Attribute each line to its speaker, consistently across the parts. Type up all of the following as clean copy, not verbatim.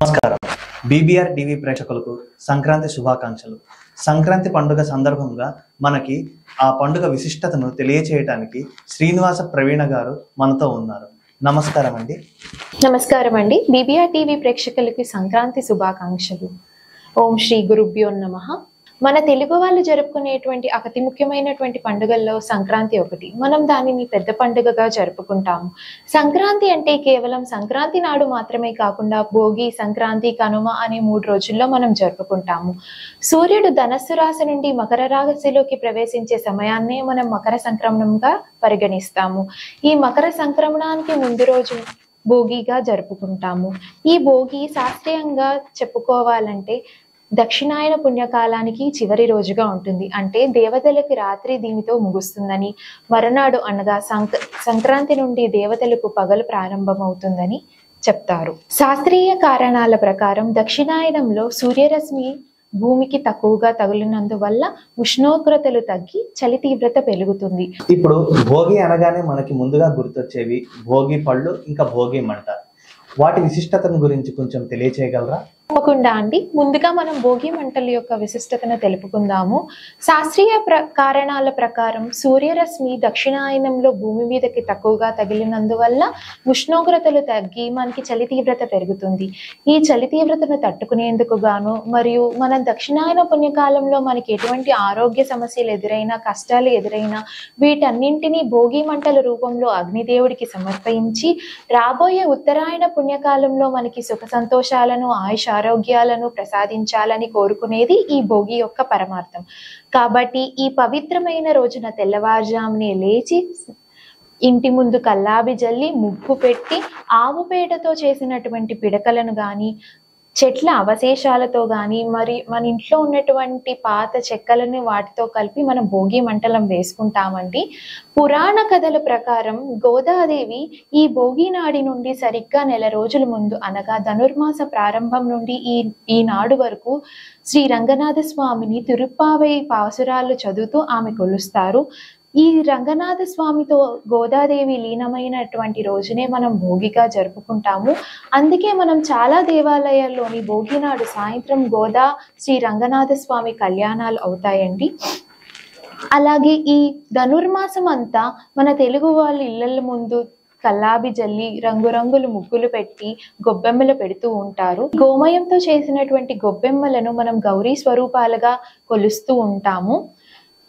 Speaker 1: నమస్కారం. BBR TV ప్రేక్షకులకు సంక్రాంతి శుభాకాంక్షలు. సంక్రాంతి పండుగ సందర్భంగా మనకి ఆ పండుగ విశిష్టతను తెలియచేయడానికి శ్రీనివాస ప్రవీణ గారు మనతో ఉన్నారు. నమస్కారం అండి.
Speaker 2: నమస్కారం అండి. బీబీఆర్ టీవీ ప్రేక్షకులకి సంక్రాంతి శుభాకాంక్షలు. ఓం శ్రీ గురుభ్యో నమః. మన తెలుగు వాళ్ళు జరుపుకునేటువంటి అతి ముఖ్యమైనటువంటి పండుగల్లో సంక్రాంతి ఒకటి. మనం దానిని పెద్ద పండుగగా జరుపుకుంటాము. సంక్రాంతి అంటే కేవలం సంక్రాంతి నాడు మాత్రమే కాకుండా భోగి, సంక్రాంతి, కనుమ అనే 3 రోజుల్లో మనం జరుపుకుంటాము. సూర్యుడు ధనస్సు రాశి నుండి మకర రాశిలోకి ప్రవేశించే సమయాన్నే మనం మకర సంక్రమణంగా పరిగణిస్తాము. ఈ మకర సంక్రమణానికి ముందు రోజు భోగిగా జరుపుకుంటాము. ఈ భోగి శాస్త్రీయంగా చెప్పుకోవాలంటే దక్షిణాయన పుణ్యకాలానికి చివరి రోజుగా ఉంటుంది. అంటే దేవతలకు రాత్రి దీనితో ముగుస్తుందని, మరునాడు అనగా సంక్రాంతి నుండి దేవతలకు పగలు ప్రారంభమవుతుందని చెప్తారు. శాస్త్రీయ కారణాల ప్రకారం దక్షిణాయనంలో సూర్యరశ్మి భూమికి తక్కువగా తగిలినందువల్ల ఉష్ణోగ్రతలు తగ్గి చలి తీవ్రత పెరుగుతుంది.
Speaker 1: ఇప్పుడు భోగి అనగానే మనకి ముందుగా గుర్తొచ్చేవి భోగి పళ్ళు, ఇంకా భోగి మంట. వాటి విశిష్టతను గురించి కొంచెం తెలియచేయగలరా?
Speaker 2: తప్పకుండా అండి. ముందుగా మనం భోగి మంటల యొక్క విశిష్టతను తెలుపుకుందాము. శాస్త్రీయ కారణాల ప్రకారం సూర్యరశ్మి దక్షిణాయనంలో భూమి మీదకి తక్కువగా తగిలినందువల్ల ఉష్ణోగ్రతలు తగ్గి మనకి చలి తీవ్రత పెరుగుతుంది. ఈ చలి తీవ్రతను తట్టుకునేందుకు గాను మరియు మన దక్షిణాయన పుణ్యకాలంలో మనకి ఎటువంటి ఆరోగ్య సమస్యలు ఎదురైనా, కష్టాలు ఎదురైనా వీటన్నింటినీ భోగి మంటల రూపంలో అగ్నిదేవుడికి సమర్పించి రాబోయే ఉత్తరాయణ పుణ్యకాలంలో మనకి సుఖ సంతోషాలను, ఆయుష ఆరోగ్యాలను ప్రసాదించాలని కోరుకునేది ఈ భోగి యొక్క పరమార్థం. కాబట్టి ఈ పవిత్రమైన రోజున తెల్లవారుజామునే లేచి ఇంటి ముందు కల్లాబి జల్లి ముగ్గు పెట్టి ఆవు పేడతో చేసినటువంటి పిడకలను గాని, చెట్ల అవశేషాలతో గాని, మరి మన ఇంట్లో ఉన్నటువంటి పాత చెక్కలని వాటితో కలిపి మనం భోగి మంటలం వేసుకుంటామండి. పురాణ కథల ప్రకారం గోదాదేవి ఈ భోగి నాడి నుండి సరిగ్గా 1 రోజుల ముందు అనగా ధనుర్మాస ప్రారంభం నుండి ఈ నాడు వరకు శ్రీ రంగనాథ స్వామిని తిరుప్పావై పాసురాలు చదువుతూ ఆమె కొలుస్తారు. ఈ రంగనాథ స్వామితో గోదాదేవి లీనమైనటువంటి రోజునే మనం భోగిగా జరుపుకుంటాము. అందుకే మనం చాలా దేవాలయాల్లోని భోగి నాడు సాయంత్రం గోదా శ్రీ రంగనాథ స్వామి కళ్యాణాలు అవుతాయండి. అలాగే ఈ ధనుర్మాసం అంతా మన తెలుగు వాళ్ళ ఇళ్ల ముందు కల్లాబి జల్లి రంగురంగులు ముగ్గులు పెట్టి గొబ్బెమ్మలు పెడుతూ ఉంటారు. గోమయంతో చేసినటువంటి గొబ్బెమ్మలను మనం గౌరీ స్వరూపాలుగా కొలుస్తూ ఉంటాము.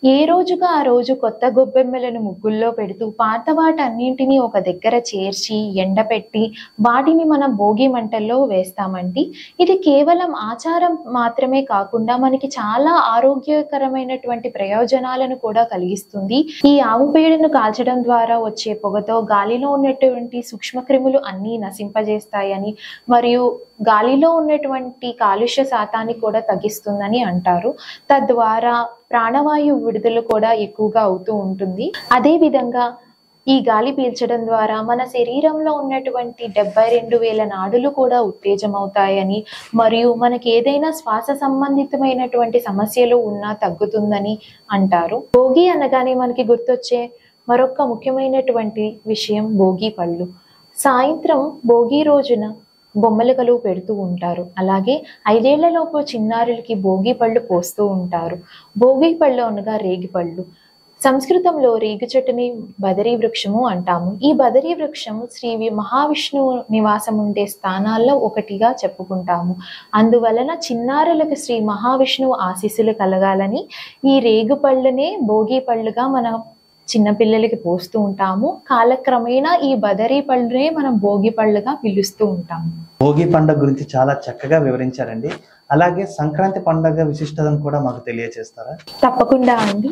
Speaker 2: ఏ రోజుగా ఆ రోజు కొత్త గొబ్బెమ్మలను ముగ్గుల్లో పెడుతూ పాత వాటన్నింటినీ ఒక దగ్గర చేర్చి ఎండపెట్టి వాటిని మనం భోగి మంటల్లో వేస్తామండి. ఇది కేవలం ఆచారం మాత్రమే కాకుండా మనకి చాలా ఆరోగ్యకరమైనటువంటి ప్రయోజనాలను కూడా కలిగిస్తుంది. ఈ ఆవు పేడను కాల్చడం ద్వారా వచ్చే పొగతో గాలిలో ఉన్నటువంటి సూక్ష్మక్రిములు అన్నీ నశింపజేస్తాయని మరియు గాలిలో ఉన్నటువంటి కాలుష్య శాతాన్ని కూడా తగ్గిస్తుందని అంటారు. తద్వారా ప్రాణవాయువు విడుదల కూడా ఎక్కువగా అవుతూ ఉంటుంది. అదే విధంగా ఈ గాలి పీల్చడం ద్వారా మన శరీరంలో ఉన్నటువంటి 72,000 నాడులు కూడా ఉత్తేజమవుతాయని మరియు మనకి ఏదైనా శ్వాస సంబంధితమైనటువంటి సమస్యలు ఉన్నా తగ్గుతుందని అంటారు. భోగి అనగానే మనకి గుర్తొచ్చే మరొక ముఖ్యమైనటువంటి విషయం భోగి పళ్ళు. సాయంత్రం భోగి రోజున బొమ్మలు పెడుతూ ఉంటారు. అలాగే 5 ఏళ్లలోపు చిన్నారులకి భోగి పళ్ళు పోస్తూ ఉంటారు. భోగి పళ్ళు అనగా రేగి పళ్ళు. సంస్కృతంలో రేగు చెట్టుని బదరీ వృక్షము అంటాము. ఈ బదరీ వృక్షము శ్రీ మహావిష్ణువు నివాసం ఉండే స్థానాల్లో ఒకటిగా చెప్పుకుంటాము. అందువలన చిన్నారులకు శ్రీ మహావిష్ణువు ఆశీస్సులు కలగాలని ఈ రేగు పళ్ళునే భోగి పళ్ళుగా మన చిన్నపిల్లలకి పోస్తూ ఉంటాము. కాలక్రమేణా ఈ బదరీ పళ్ళునే మనం భోగి పళ్ళుగా పిలుస్తూ ఉంటాము.
Speaker 1: భోగి పండుగ గురించి చాలా చక్కగా వివరించారండి. అలాగే సంక్రాంతి పండుగ విశిష్టతను కూడా మాకు తెలియజేస్తారా?
Speaker 2: తప్పకుండా అండి.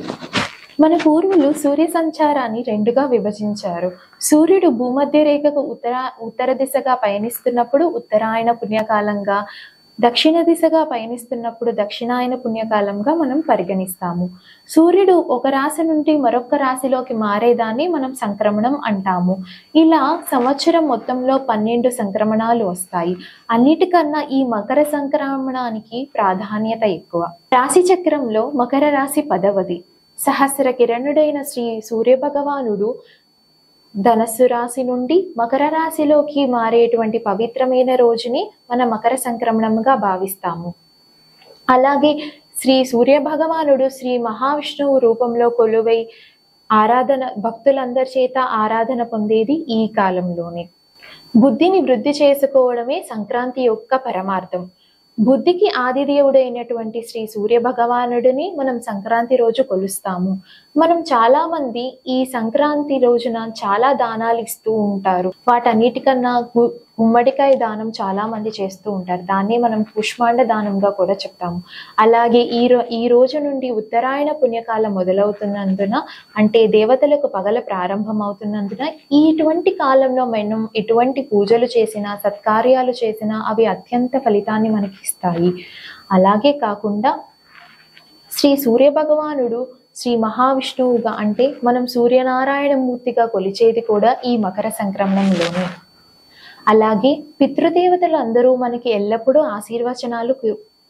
Speaker 2: మన పూర్వులు సూర్య సంచారాన్ని 2గా విభజించారు. సూర్యుడు భూమధ్య రేఖకు ఉత్తర దిశగా పయనిస్తున్నప్పుడు ఉత్తరాయణ పుణ్యకాలంగా, దక్షిణ దిశగా పయనిస్తున్నప్పుడు దక్షిణాయన పుణ్యకాలంగా మనం పరిగణిస్తాము. సూర్యుడు ఒక రాశి నుండి మరొక రాశిలోకి మారేదాన్ని మనం సంక్రమణం అంటాము. ఇలా సంవత్సరం మొత్తంలో 12 సంక్రమణాలు వస్తాయి. అన్నిటికన్నా ఈ మకర సంక్రమణానికి ప్రాధాన్యత ఎక్కువ. రాశి చక్రంలో మకర రాశి 10వది. సహస్ర కిరణుడైన శ్రీ సూర్య భగవానుడు ధనస్సు రాశి నుండి మకర రాశిలోకి మారేటువంటి పవిత్రమైన రోజుని మన మకర సంక్రమణంగా భావిస్తాము. అలాగే శ్రీ సూర్య భగవానుడు శ్రీ మహావిష్ణువు రూపంలో కొలువై ఆరాధన భక్తులందరి చేత ఆరాధన పొందేది ఈ కాలంలోనే. బుద్ధిని వృద్ధి చేసుకోవడమే సంక్రాంతి యొక్క పరమార్థం. బుద్ధికి ఆదిదేవుడైనటువంటి శ్రీ సూర్య భగవానుడిని మనం సంక్రాంతి రోజు కొలుస్తాము. మనం చాలా మంది ఈ సంక్రాంతి రోజున చాలా దానాలు ఇస్తూ ఉంటారు. వాటన్నిటికన్నా గుమ్మడికాయ దానం చాలా మంది చేస్తూ ఉంటారు. దాన్ని మనం పుష్మాండ దానంగా కూడా చెప్తాము. అలాగే ఈ రోజు నుండి ఉత్తరాయణ పుణ్యకాలం మొదలవుతున్నందున, అంటే దేవతలకు పగల ప్రారంభం అవుతున్నందున ఇటువంటి కాలంలో మనం ఎటువంటి పూజలు చేసినా సత్కార్యాలు చేసినా అవి అత్యంత ఫలితాన్ని మనకి ఇస్తాయి. అలాగే కాకుండా శ్రీ సూర్య భగవానుడు శ్రీ మహావిష్ణువుగా, అంటే మనం సూర్యనారాయణ మూర్తిగా కొలిచేది కూడా ఈ మకర సంక్రమణంలోనే. అలాగే పితృదేవతలు అందరూ మనకి ఎల్లప్పుడూ ఆశీర్వచనాలు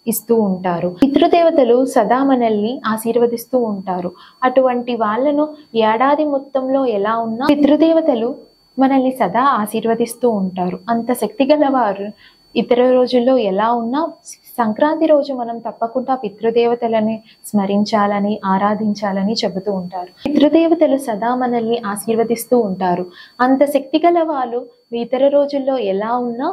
Speaker 2: ఇస్తూ ఉంటారు. పితృదేవతలు సదా మనల్ని ఆశీర్వదిస్తూ ఉంటారు. అటువంటి వాళ్ళను ఏడాది మొత్తంలో ఎలా ఉన్నా పితృదేవతలు మనల్ని సదా ఆశీర్వదిస్తూ ఉంటారు. అంత శక్తి గలవారు ఇతర రోజుల్లో ఎలా ఉన్నా సంక్రాంతి రోజు మనం తప్పకుండా పితృదేవతలని స్మరించాలని ఆరాధించాలని చెబుతూ ఉంటారు. పితృదేవతలు సదా మనల్ని ఆశీర్వదిస్తూ ఉంటారు. అంత శక్తి గల వాళ్ళు ఇతర రోజుల్లో ఎలా ఉన్నా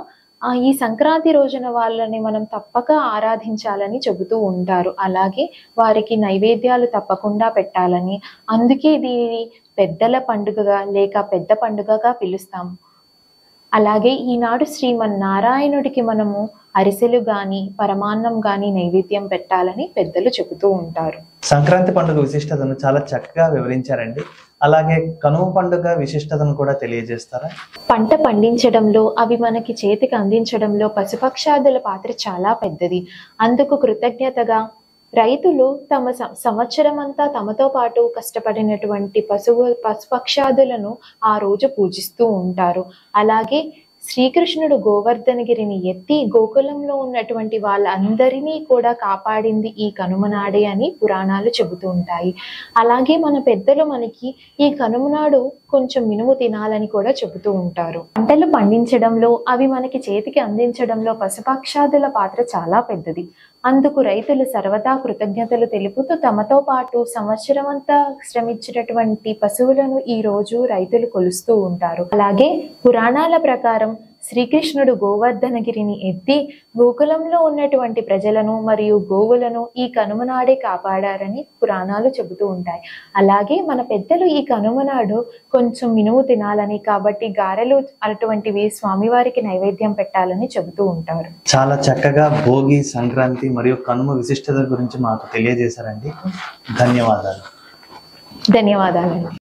Speaker 2: ఈ సంక్రాంతి రోజున వాళ్ళని మనం తప్పక ఆరాధించాలని చెబుతూ ఉంటారు. అలాగే వారికి నైవేద్యాలు తప్పకుండా పెట్టాలని, అందుకే దీనిని పెద్దల పండుగగా లేక పెద్ద పండుగగా పిలుస్తాము. అలాగే ఈనాడు శ్రీమన్నారాయణుడికి మనము అరిసెలు గాని పరమాన్నం గాని నైవేద్యం పెట్టాలని పెద్దలు చెబుతూ ఉంటారు.
Speaker 1: సంక్రాంతి పండుగ విశిష్టతను చాలా చక్కగా వివరించారండి. అలాగే కనుమ పండుగ విశిష్టతను కూడా తెలియజేస్తారా?
Speaker 2: పంట పండించడంలో అవి మనకి చేతికి అందించడంలో పశుపక్షాదుల పాత్ర చాలా పెద్దది. అందుకు కృతజ్ఞతగా రైతులు తమ సంవత్సరం అంతా తమతో పాటు కష్టపడినటువంటి పశుపక్షాదులను ఆ రోజు పూజిస్తూ ఉంటారు. అలాగే శ్రీకృష్ణుడు గోవర్ధనగిరిని ఎత్తి గోకులంలో ఉన్నటువంటి వాళ్ళందరినీ కూడా కాపాడింది ఈ కనుమ నాడే అని పురాణాలు చెబుతూ ఉంటాయి. అలాగే మన పెద్దలు మనకి ఈ కనుమ నాడు కొంచెం మినుము తినాలని కూడా చెబుతూ ఉంటారు. పంటలు పండించడంలో అవి మనకి చేతికి అందించడంలో పశుపక్షాదుల పాత్ర చాలా పెద్దది. అందుకు రైతులు సర్వదా కృతజ్ఞతలు తెలుపుతూ తమతో పాటు సంవత్సరం అంతా శ్రమించినటువంటి పశువులను ఈ రోజు రైతులు కొలుస్తూ ఉంటారు. అలాగే పురాణాల ప్రకారం శ్రీకృష్ణుడు గోవర్ధనగిరిని ఎత్తి గోకులంలో ఉన్నటువంటి ప్రజలను మరియు గోవులను ఈ కనుమ నాడే కాపాడారని పురాణాలు చెబుతూ ఉంటాయి. అలాగే మన పెద్దలు ఈ కనుమ నాడు కొంచెం మినుము తినాలని, కాబట్టి గారెలు అటువంటివి స్వామివారికి నైవేద్యం పెట్టాలని చెబుతూ ఉంటారు.
Speaker 1: చాలా చక్కగా భోగి, సంక్రాంతి మరియు కనుమ విశిష్టత గురించి మాకు తెలియజేశారండి. ధన్యవాదాలు.
Speaker 2: ధన్యవాదాలు.